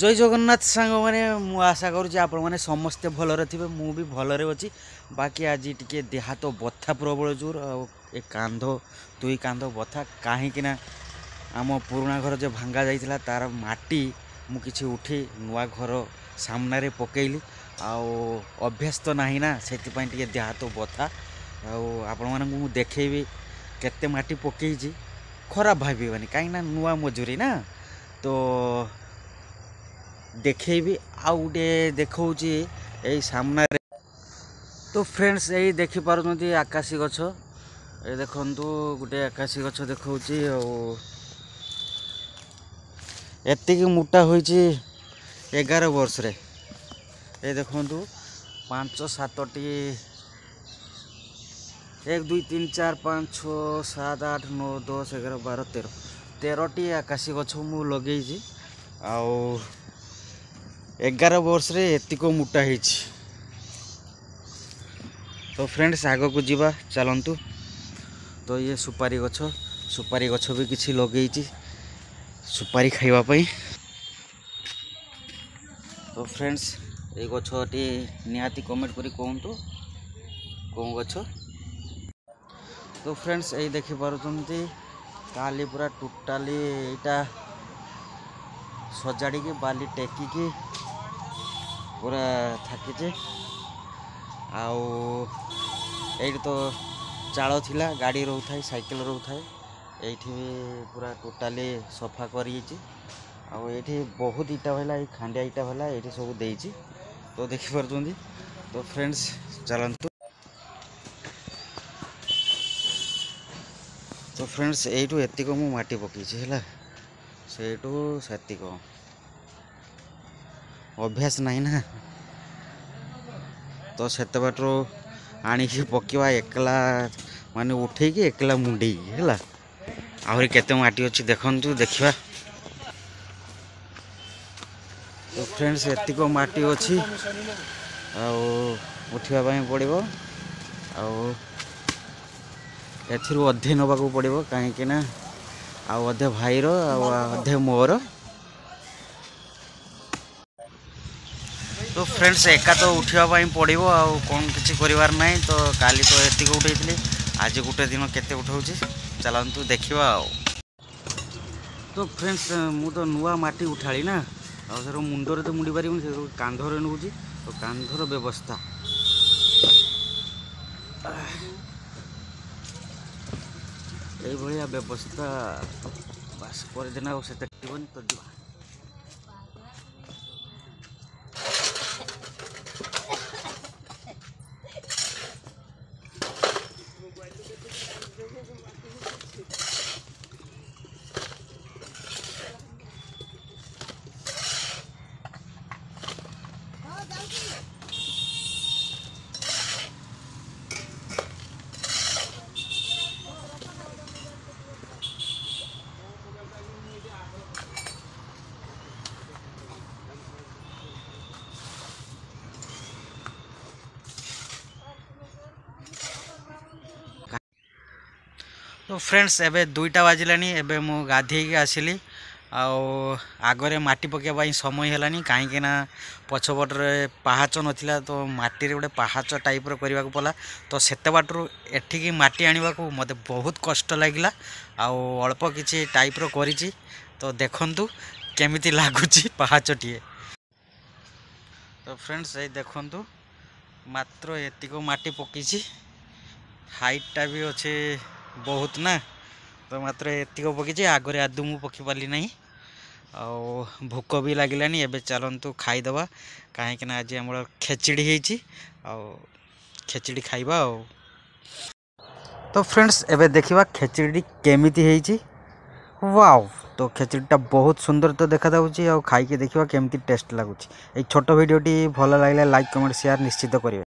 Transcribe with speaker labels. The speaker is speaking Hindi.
Speaker 1: जय जगन्नाथ सांग मैंने आशा करुँच आपण मैंने समस्ते भलरे थे मु भी भलरे अच्छी बाकी आज टी देह तो बथा प्रबल जोर ए कांध दुई कांध बथा कहीं आम पुराणा घर जो भांगा जाइला तार माटी मुझे उठे नुआ घर सामने पकईली अभ्यास तो नहीं ना से देह तो बथा आपण मानू देखेबी केते माटी पकई खराब भावन कहीं नुआ मजूरी ना तो देखेबी आउ गोटे देखा यही सामने तो फ्रेंड्स यही देखिपार आकाशी गछ ये देखु गोटे आकाशी गछ देखा एतिक मोटा हो 11 वर्ष रे ये देखु 5 7टी 1 2 3 4 5 6 7 8 9 10 11 12 13टी आकाशी गछ मु लगे 11 वर्ष रे एतिको मोटा हो। तो फ्रेंड्स आग को जीवा चलतु तो ये सुपारी गछ भी किसी लगे सुपारी खाइबापी। तो फ्रेंड्स ये गछटी निहाती कमेंट करी कहतु कौन गछ। तो फ्रेंड्स यही देखिपारुଛନ୍ତି काली पूरा टोटाली यहाँ सजाड़ी की बाली टेकिकी पूरा थकीचे ये तो चाल थिला गाड़ी रोथाए साइकिल रोथाए ये पूरा टोटाली सफा करी बहुत इटा भला ये खांडिया इटा भला ये सब देइछि तो देखिपारुଛନ୍ତି। तो फ्रेंड्स चलतु तो फ्रेंड्स यू एतिक मु माटी पकई है सेठू सेतिक अभ्यास नहीं ना तो सेत बाटर आणिकी पकवा एकला माने उठेकी एकला मुंडे है आहरी केते माटी अच्छी देखु देखा। तो फ्रेंड्स एतिक माटी अच्छी उठापी पड़ो एथिरू अधे नबाकू पड़ो कहीं अधे भाईर अधे मोर। तो फ्रेंड्स एका तो उठापी पड़ो कौन किसी कर ना तो काली तो एतिक उठे आज गोटे दिन केते उठाऊँ चलतु देखा। तो फ्रेंड्स मु तो नुआ माटी उठाली ना सर मुंडरे तो मुड़ी पारि कांधरे नौ तो कांधर व्यवस्था ये व्यवस्था बास कर देना से तो जी। तो फ्रेंड्स एबे 2टा बाजिलानी एबे मु गाधे के आसिली आगरे माटी पकेबाई समय हेलानी कहीं पछपटे पहाच नथिला तो माटी रे गोटे पहाच टाइप रो करबा को पला तो सेते बाटरू एठिकी माटी आनिबा को मते बहुत कष्ट लागिला अल्प किछि टाइप रो करिछि तो देखंतु केमिति लागुछि पहाचटिए। तो फ्रेंड्स ये देखंतु मात्र एतिको माटी पकिछि हाइटटा भी अच्छे बहुत ना तो मात्र एतिक पकई आगरे आदू मु पकी पाली ना भोक भी लगिलानी एबे चलतु खाईदबा कहीं आज आम खेचड़ी होती खेचड़ी खाइबा। तो फ्रेंड्स एबे देखिबा खेचड़ी केमिति होती वाव। तो खेचड़ीटा बहुत सुंदर तो देखा जाऊँगी खाई देखिबा केमिति टेस्ट लगुच। छोट वीडियोटी भल लगे लाइक कमेंट शेयर निश्चित करेंगे।